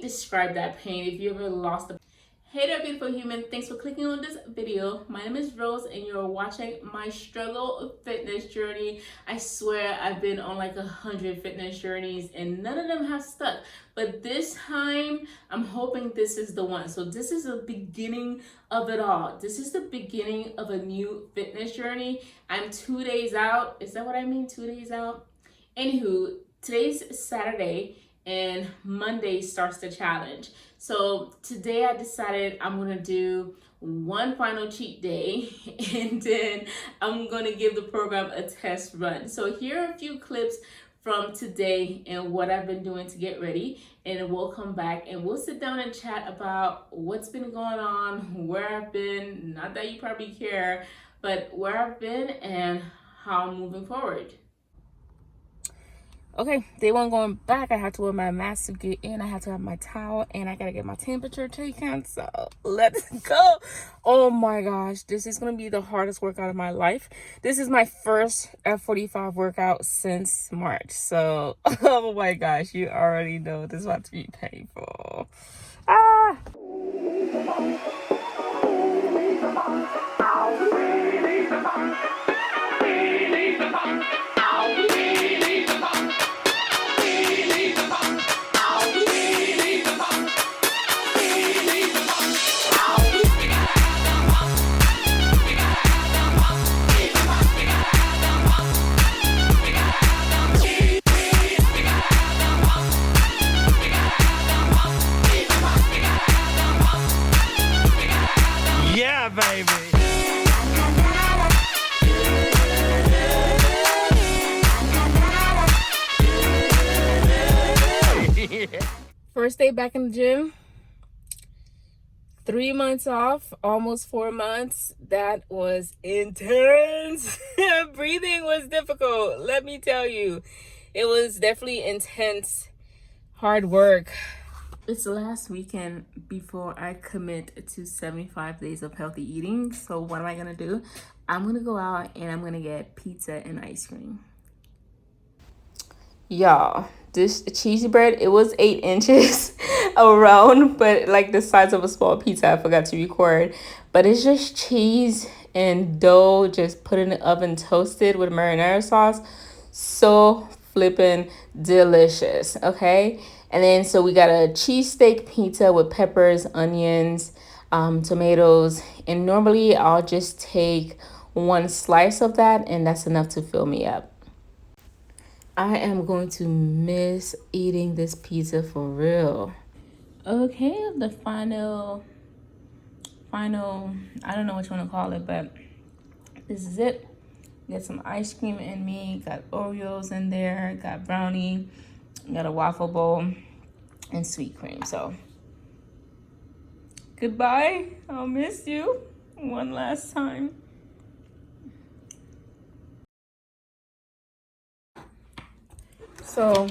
describe that pain. If you ever lost a... Hey there, beautiful human. Thanks for clicking on this video. My name is Rose and you're watching my struggle fitness journey. I swear I've been on like 100 fitness journeys and none of them have stuck. But this time, I'm hoping this is the one. So this is the beginning of it all. This is the beginning of a new fitness journey. I'm 2 days out. Is that what I mean? 2 days out? Anywho, today's Saturday and Monday starts the challenge. So today I decided I'm gonna do one final cheat day and then I'm gonna give the program a test run. So here are a few clips from today and what I've been doing to get ready, and we'll come back and we'll sit down and chat about what's been going on, where I've been, not that you probably care, but where I've been and how I'm moving forward. Okay, day one going back. I had to wear my mask to get in. I had to have my towel and I gotta get my temperature taken. So let's go. Oh my gosh, this is gonna be the hardest workout of my life. This is my first F45 workout since March. So, oh my gosh, you already know this is about to be painful. Ah! Yeah, baby. First day back in the gym. 3 months off, almost 4 months. That was intense. Breathing was difficult, let me tell you. It was definitely intense, hard work. It's the last weekend before I commit to 75 days of healthy eating. So what am I gonna do? I'm gonna go out and I'm gonna get pizza and ice cream. Y'all, this cheesy bread, it was 8 inches around, but like the size of a small pizza. I forgot to record, but it's just cheese and dough just put in the oven, toasted with marinara sauce. So flippin' delicious. Okay, and then so we got a cheesesteak pizza with peppers, onions, tomatoes, and normally I'll just take one slice of that and that's enough to fill me up. I am going to miss eating this pizza for real. Okay, the final, I don't know what you want to call it, but this is it. Got some ice cream in me, got Oreos in there, got brownie, got a waffle bowl, and sweet cream. So, goodbye. I'll miss you one last time. So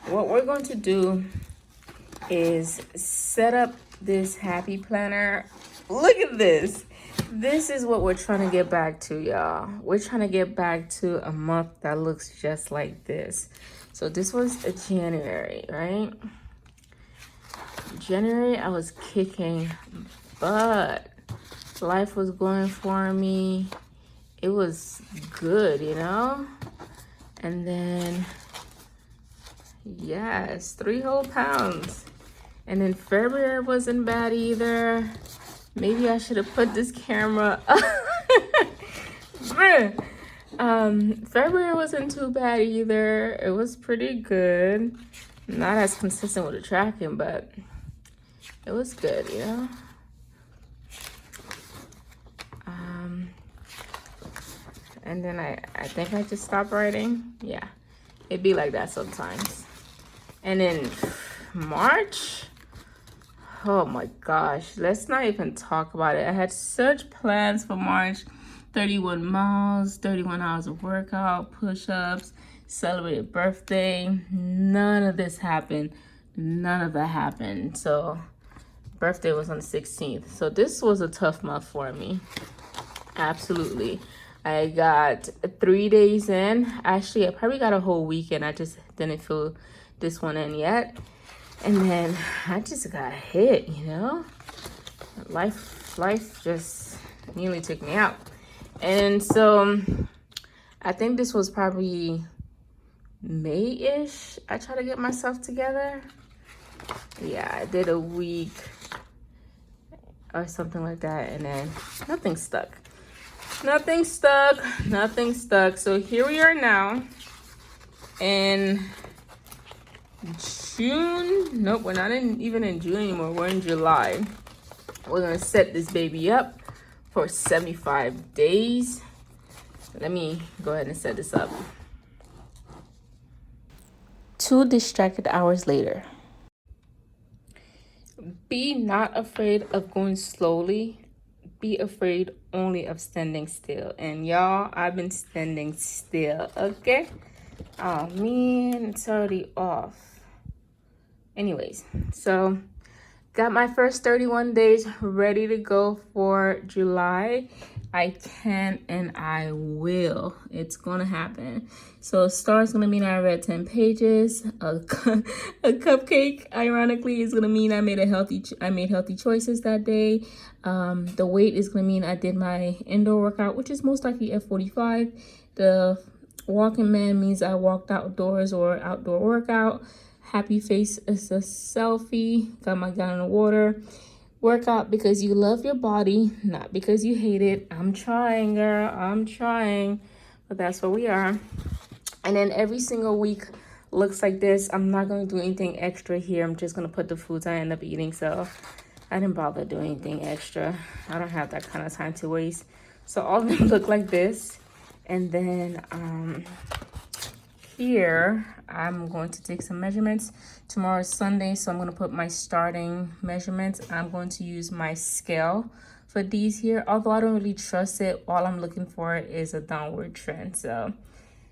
what we're going to do is set up this happy planner. Look at this. This is what we're trying to get back to, y'all. We're trying to get back to a month that looks just like this. So this was a January, right? January, I was kicking butt. Life was going for me. It was good, you know? And then, yes, 3 whole pounds. And then February wasn't bad either. Maybe I should have put this camera up. February wasn't too bad either. It was pretty good. Not as consistent with the tracking, but it was good, you know? And then I think I just stopped writing. Yeah, it'd be like that sometimes. And then March, oh my gosh, let's not even talk about it. I had such plans for March. 31 miles, 31 hours of workout, push-ups, celebrated birthday. None of this happened. None of that happened. So birthday was on the 16th. So this was a tough month for me. Absolutely. I got 3 days in. Actually, I probably got a whole weekend. I just didn't fill this one in yet. And then I just got hit, you know? Life just nearly took me out. And so I think this was probably May-ish. I tried to get myself together. Yeah, I did a week or something like that, and then nothing stuck. Nothing stuck. So here we are now in June. Nope, we're not even in June anymore. We're in July. We're gonna set this baby up for 75 days. Let me go ahead and set this up. 2 distracted hours later. Be not afraid of going slowly. Be afraid only of standing still. And y'all, I've been standing still, okay? Oh man, it's already off. Anyways, so got my first 31 days ready to go for July. I can and I will. It's gonna happen. So star's gonna mean I read 10 pages. A cupcake, ironically, is gonna mean I made healthy choices that day. The weight is gonna mean I did my indoor workout, which is most likely F45. The walking man means I walked outdoors or outdoor workout. Happy face is a selfie. Got my gallon of water. Workout because you love your body, not because you hate it. I'm trying, girl. I'm trying. But that's where we are. And then every single week looks like this. I'm not going to do anything extra here. I'm just going to put the foods I end up eating. So I didn't bother doing anything extra. I don't have that kind of time to waste. So all of them look like this. And then here I'm going to take some measurements. Tomorrow is Sunday, so I'm going to put my starting measurements. I'm going to use my scale for these here, although I don't really trust it. All I'm looking for is a downward trend. So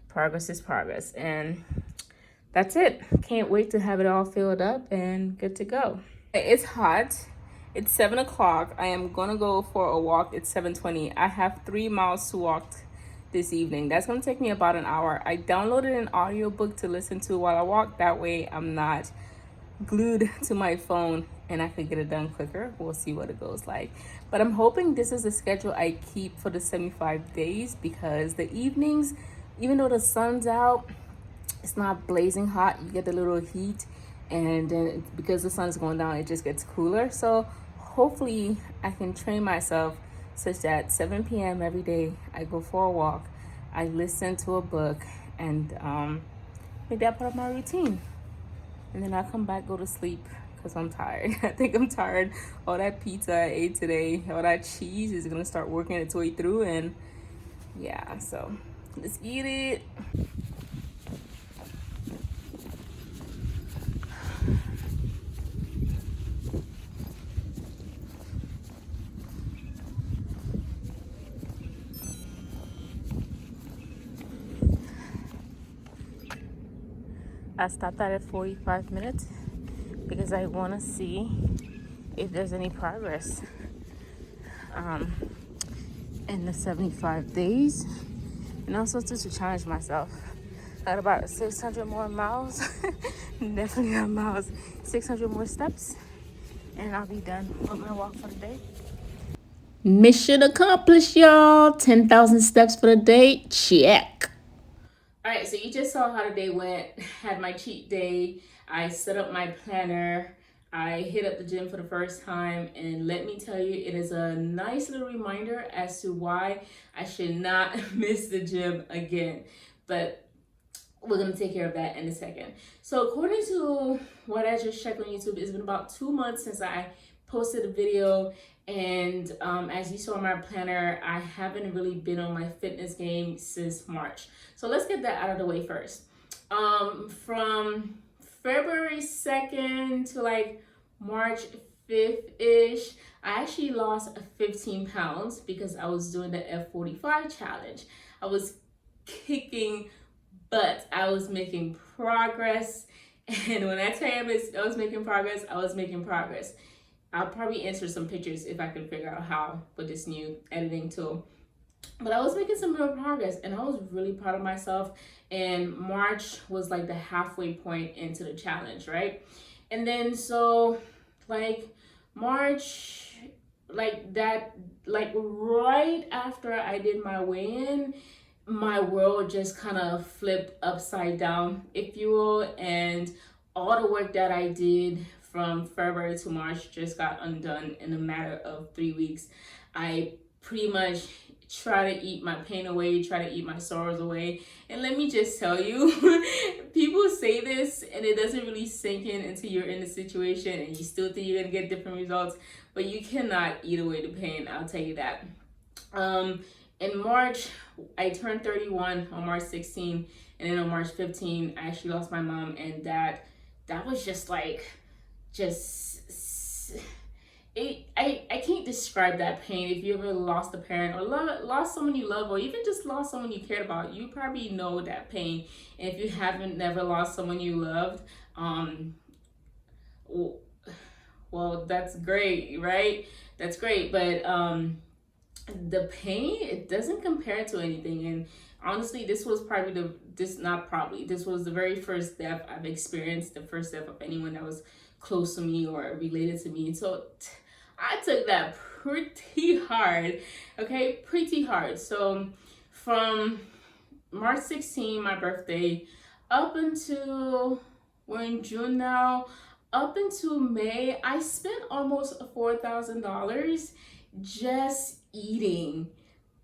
progress is progress, and that's it. Can't wait to have it all filled up and good to go. It's hot. It's 7 o'clock. I am gonna go for a walk. It's 7:20. I have 3 miles to walk this evening. That's gonna take me about an hour. I downloaded an audiobook to listen to while I walk. That way I'm not glued to my phone and I could get it done quicker. We'll see what it goes like. But I'm hoping this is the schedule I keep for the 75 days, because the evenings, even though the sun's out, it's not blazing hot. You get a little heat, and then because the sun's going down, it just gets cooler. So hopefully I can train myself such that 7 p.m. every day I go for a walk, I listen to a book, and make that part of my routine. And then I come back, go to sleep, because I'm tired. I think I'm tired. All that pizza I ate today, all that cheese is gonna start working its way through, and yeah, so let's eat it. I stopped at 45 minutes because I want to see if there's any progress in the 75 days, and also to challenge myself. I got about 600 more miles, definitely not miles, 600 more steps, and I'll be done with my walk for the day. Mission accomplished, y'all. 10,000 steps for the day. Check. All right, so you just saw how the day went. Had my cheat day. I set up my planner. I hit up the gym for the first time, and let me tell you, it is a nice little reminder as to why I should not miss the gym again. But we're gonna take care of that in a second. So according to what I just checked on YouTube, it's been about 2 months since I posted a video, and as you saw in my planner, I haven't really been on my fitness game since March. So let's get that out of the way first. From February 2nd to like March 5th-ish, I actually lost 15 pounds because I was doing the F45 challenge. I was kicking butt. I was making progress. And when I tell you I was making progress, I was making progress. I'll probably insert some pictures if I can figure out how with this new editing tool. But I was making some real progress, and I was really proud of myself. And March was like the halfway point into the challenge, right? And then so like March, like that, like right after I did my weigh-in, my world just kind of flipped upside down, if you will, and all the work that I did from February to March just got undone in a matter of 3 weeks. I pretty much try to eat my pain away, try to eat my sorrows away. And let me just tell you, people say this and it doesn't really sink in until you're in the situation and you still think you're gonna get different results, but you cannot eat away the pain, I'll tell you that. In March, I turned 31 on March 16, and then on March 15, I actually lost my mom, and that was just like, I can't describe that pain. If you ever lost a parent or lost someone you love, or even just lost someone you cared about, you probably know that pain. And if you haven't never lost someone you loved, well, that's great, right? That's great, but the pain, it doesn't compare to anything. And honestly, this was this was the very first death I've experienced, the first death of anyone that was close to me or related to me. And so I took that pretty hard, okay, pretty hard. So from March 16, my birthday, up until, we're in June now, up until May, I spent almost $4,000 just eating.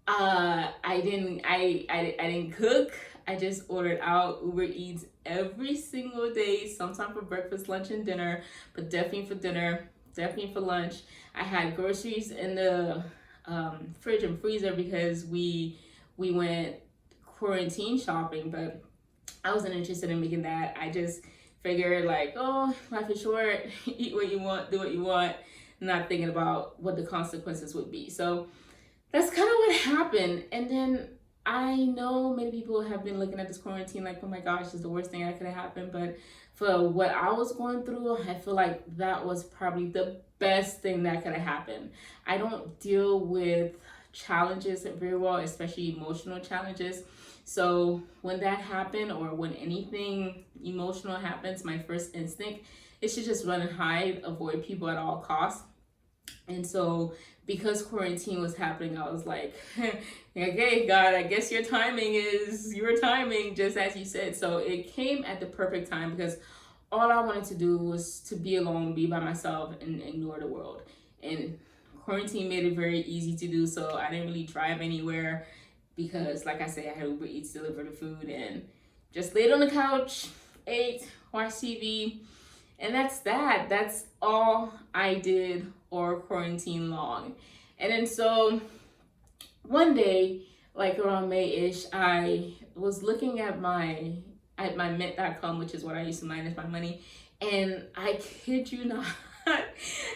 I didn't cook. I just ordered out Uber Eats every single day, sometime for breakfast, lunch, and dinner, but definitely for dinner, definitely for lunch. I had groceries in the fridge and freezer because we went quarantine shopping, but I wasn't interested in making that. I just figured like, oh, life is short, eat what you want, do what you want, not thinking about what the consequences would be. So that's kind of what happened. And then I know many people have been looking at this quarantine like, oh my gosh, this is the worst thing that could have happened. But for what I was going through, I feel like that was probably the best thing that could have happened. I don't deal with challenges very well, especially emotional challenges. So when that happened, or when anything emotional happens, my first instinct is to just run and hide, avoid people at all costs. And so because quarantine was happening, I was like, okay, God, I guess your timing is your timing, just as you said. So it came at the perfect time because all I wanted to do was to be alone, be by myself, and ignore the world. And quarantine made it very easy to do so. I didn't really drive anywhere because, like I said, I had Uber Eats deliver the food and just laid on the couch, ate, watched TV, and that's that. That's all I did or quarantine long. And then so one day, like around May-ish, I was looking at my mint.com, which is what I used to manage my money, and I kid you not,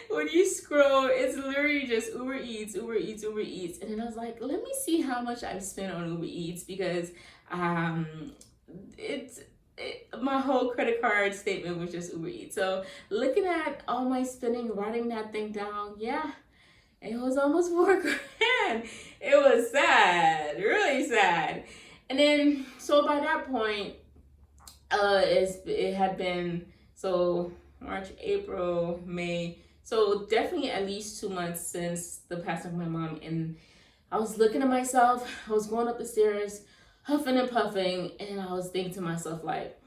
when you scroll, it's literally just Uber Eats, Uber Eats, Uber Eats. And then I was like, let me see how much I've spent on Uber Eats, because my whole credit card statement was just Uber Eats. So looking at all my spending, writing that thing down, yeah, it was almost $4,000. It was sad, really sad. And then, so by that point, it had been, so March, April, May, so definitely at least 2 months since the passing of my mom. And I was looking at myself, I was going up the stairs, huffing and puffing, and I was thinking to myself like,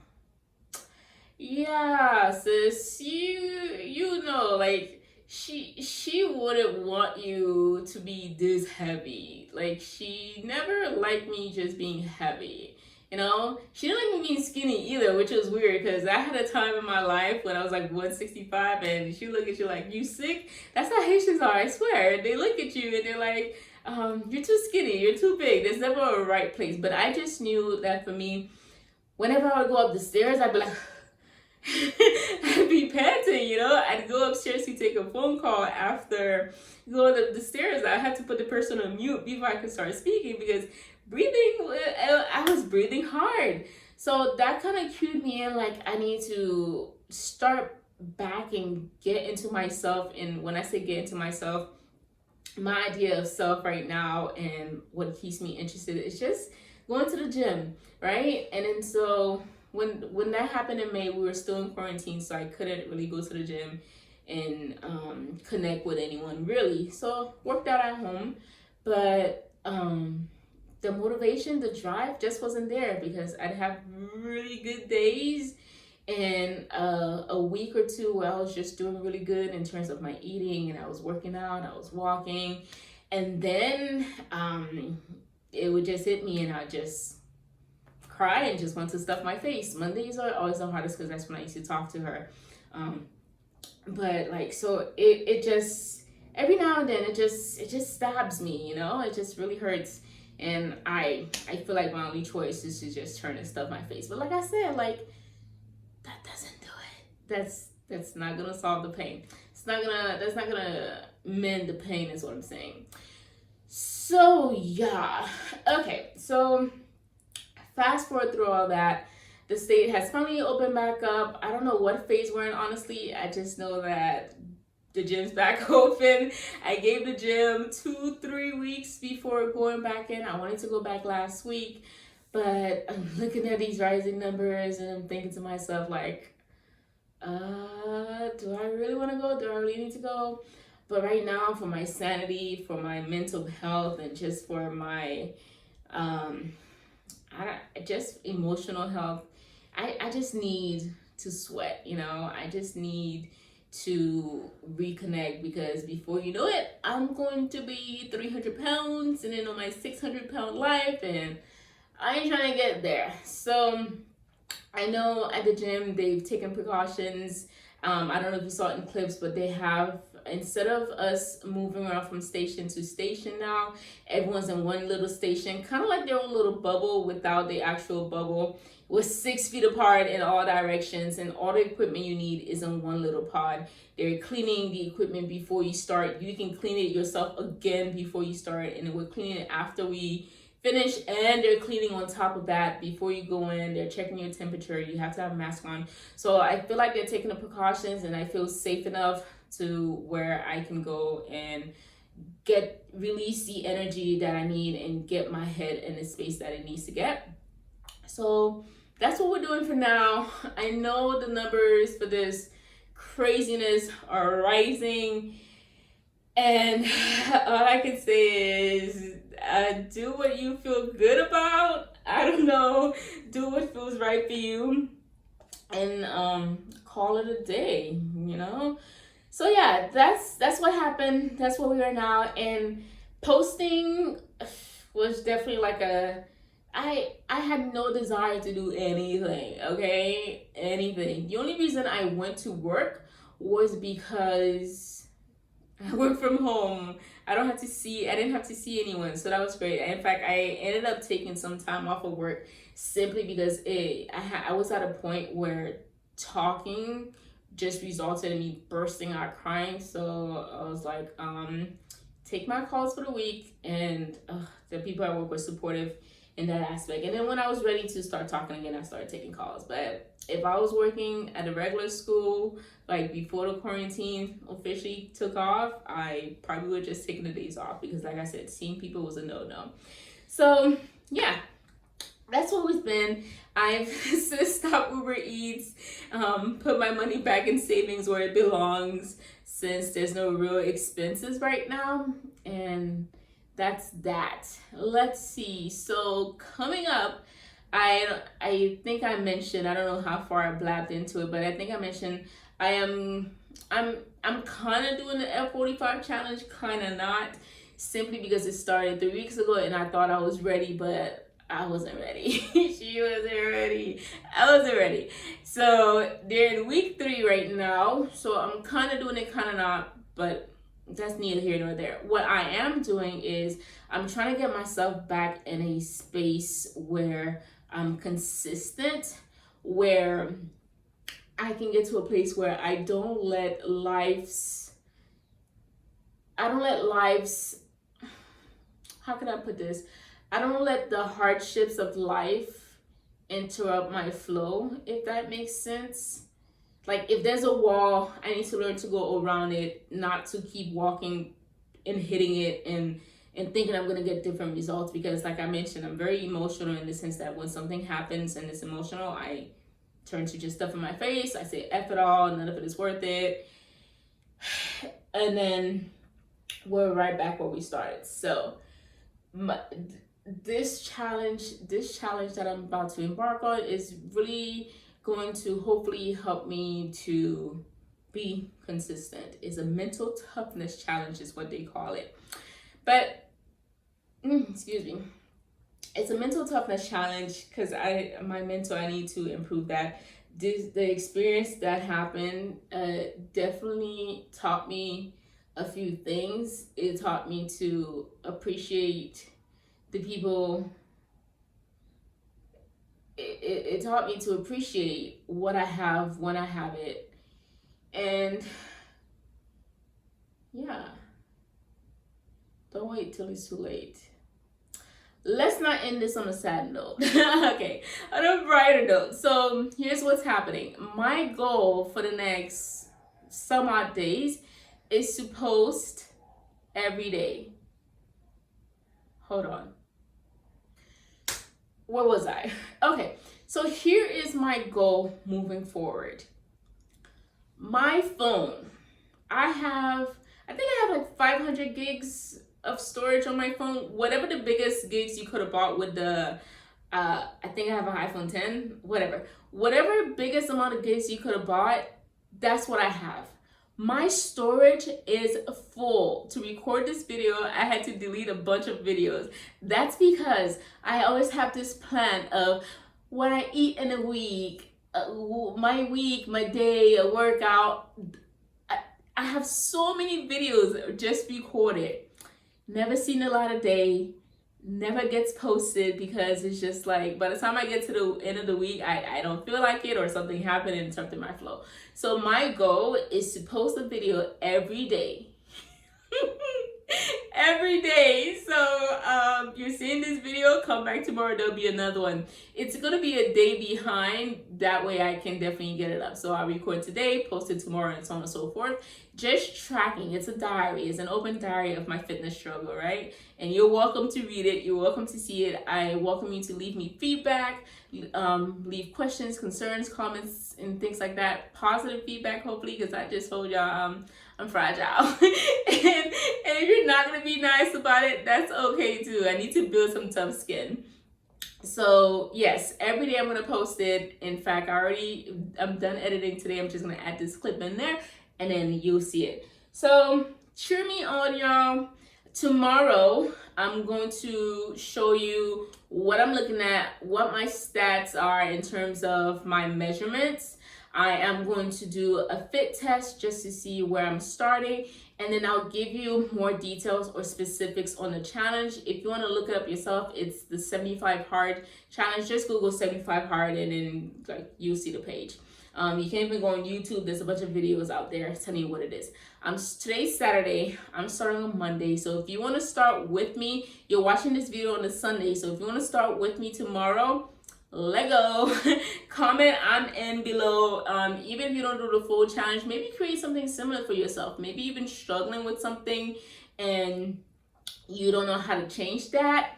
yeah, sis, you know, like, she wouldn't want you to be this heavy. Like, she never liked me just being heavy. You know, she didn't like me being skinny either, which was weird because I had a time in my life when I was like 165 and she looked at you like, you sick? That's how Haitians are, I swear. They look at you and they're like, you're too skinny, you're too big. There's never a right place. But I just knew that for me, whenever I would go up the stairs, I'd be like, I'd be panting, you know? I'd go upstairs to take a phone call after going up the stairs. I had to put the person on mute before I could start speaking because I was breathing hard. So that kind of cued me in, like, I need to start back and get into myself. And when I say get into myself, my idea of self right now and what keeps me interested is just going to the gym, right? And then so when that happened in May, we were still in quarantine, so I couldn't really go to the gym and connect with anyone really. So worked out at home, but the motivation, the drive just wasn't there because I'd have really good days and a week or two where I was just doing really good in terms of my eating, and I was working out, I was walking, and then it would just hit me and I just cry and just want to stuff my face. Mondays are always the hardest because that's when I used to talk to her. But like, so it just, every now and then it just stabs me, you know, it just really hurts. And I feel like my only choice is to just turn and stuff my face. But like I said, like, that doesn't do it. That's not gonna solve the pain. That's not gonna mend the pain is what I'm saying. So yeah, okay, so fast forward through all that, the state has finally opened back up. I don't know what phase we're in, honestly. I just know that the gym's back open. I gave the gym 2-3 weeks before going back in. I wanted to go back last week, but I'm looking at these rising numbers and I'm thinking to myself, like, do I really want to go? Do I really need to go? But right now, for my sanity, for my mental health, and just for my just emotional health, I just need to sweat, you know. I just need to reconnect, because before you know it, I'm going to be 300 pounds and then on my 600-pound life, and I ain't trying to get there. So I know at the gym they've taken precautions. I don't know if you saw it in clips, but they have, instead of us moving around from station to station now, everyone's in one little station, kind of like their own little bubble without the actual bubble, with 6 feet apart in all directions, and all the equipment you need is in one little pod. They're cleaning the equipment before you start. You can clean it yourself again before you start, and we're cleaning it after we finish, and they're cleaning on top of that before you go in. They're checking your temperature. You have to have a mask on. So I feel like they're taking the precautions, and I feel safe enough to where I can go and release the energy that I need and get my head in the space that it needs to get. So that's what we're doing for now. I know the numbers for this craziness are rising, and all I can say is do what you feel good about. I don't know, do what feels right for you, and call it a day, you know. So yeah, that's what happened. That's where we are now. And posting was definitely like I had no desire to do anything, okay? Anything. The only reason I went to work was because I work from home. I didn't have to see anyone, so that was great. In fact, I ended up taking some time off of work simply because I was at a point where talking just resulted in me bursting out crying. So I was like, take my calls for the week, and the people at work were supportive in that aspect. And then when I was ready to start talking again, I started taking calls. But if I was working at a regular school, like before the quarantine officially took off, I probably would have just taken the days off, because like I said, seeing people was a no-no. So yeah, that's what it's been. I've since stopped Uber Eats, put my money back in savings where it belongs, since there's no real expenses right now. And that's that. Let's see. So coming up, I think I mentioned, I don't know how far I blabbed into it, but I think I mentioned I'm kind of doing the F45 challenge, kind of not, simply because it started 3 weeks ago and I thought I was ready, but I wasn't ready. She wasn't ready. I wasn't ready. So they're in week 3 right now. So I'm kind of doing it, kind of not, but that's neither here nor there. What I am doing is I'm trying to get myself back in a space where I'm consistent, where I can get to a place where I don't let life's, how can I put this? I don't let the hardships of life interrupt my flow, if that makes sense. Like, if there's a wall, I need to learn to go around it, not to keep walking and hitting it and and thinking I'm gonna get different results, because like I mentioned, I'm very emotional in the sense that when something happens and it's emotional, I turn to just stuff in my face. I say F it all, none of it is worth it. And then we're right back where we started. So this challenge that I'm about to embark on is really going to hopefully help me to be consistent. It's a mental toughness challenge is what they call it. But excuse me. It's a mental toughness challenge because I need to improve that. The experience that happened definitely taught me a few things. It taught me to appreciate the people. It taught me to appreciate what I have when I have it. And yeah, don't wait till it's too late. Let's not end this on a sad note. Okay, on a brighter note. So here's what's happening. My goal for the next some odd days is to post every day. Hold on. Where was I? Okay, so here is my goal moving forward. My phone. I think I have like 500 gigs of storage on my phone. Whatever the biggest gigs you could have bought with the I think I have an iPhone 10, whatever biggest amount of gigs you could have bought, that's what I have. My storage is full. To record this video, I had to delete a bunch of videos. That's because I always have this plan of what I eat in a week, my day, a workout. I have so many videos just recorded. Never seen the light of day, never gets posted because it's just like, by the time I get to the end of the week, I don't feel like it, or something happened and interrupted my flow. So my goal is to post a video every day. Every day. So you're seeing this video, come back tomorrow, there'll be another one. It's gonna be a day behind, that way I can definitely get it up. So I'll record today, post it tomorrow, and so on and so forth. Just tracking. It's a diary. It's an open diary of my fitness struggle, right? And you're welcome to read it. You're welcome to see it. I welcome you to leave me feedback, leave questions, concerns, comments, and things like that. Positive feedback, hopefully, because I just told y'all I'm fragile. and if you're not going to be nice about it, that's okay too. I need to build some tough skin. So yes, every day I'm going to post it. In fact, I'm done editing today. I'm just going to add this clip in there, and then you'll see it. So cheer me on, y'all. Tomorrow, I'm going to show you what I'm looking at, what my stats are in terms of my measurements. I am going to do a fit test just to see where I'm starting, and then I'll give you more details or specifics on the challenge. If you want to look it up yourself, it's the 75 hard challenge. Just Google 75 hard and then like you'll see the page. You can even go on YouTube. There's a bunch of videos out there telling you what it is. Today's Saturday. I'm starting on Monday. So if you want to start with me, you're watching this video on a Sunday. So if you want to start with me tomorrow, let go. Comment I'm in below. Even if you don't do the full challenge, maybe create something similar for yourself. Maybe you've been struggling with something and you don't know how to change that.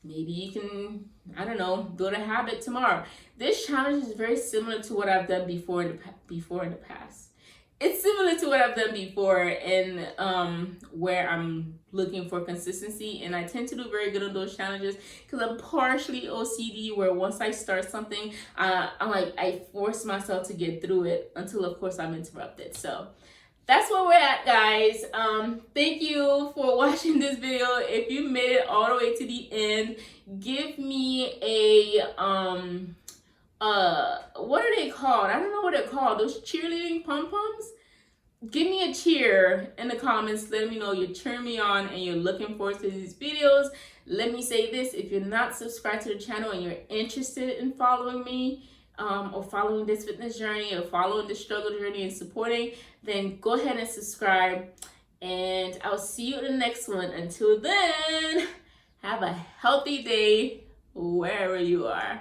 Maybe you can, I don't know, build a habit tomorrow. This challenge is very similar to what I've done before in the past. It's similar to what I've done before, and where I'm looking for consistency, and I tend to do very good on those challenges because I'm partially OCD, where once I start something, I force myself to get through it until, of course, I'm interrupted. So that's where we're at, guys. Thank you for watching this video. If you made it all the way to the end, give me a what are they called? I don't know what they're called. Those cheerleading pom-poms? Give me a cheer in the comments. Let me know you're cheering me on and you're looking forward to these videos. Let me say this: if you're not subscribed to the channel and you're interested in following me, or following this fitness journey, or following this struggle journey and supporting, then go ahead and subscribe, and I'll see you in the next one. Until then, have a healthy day wherever you are.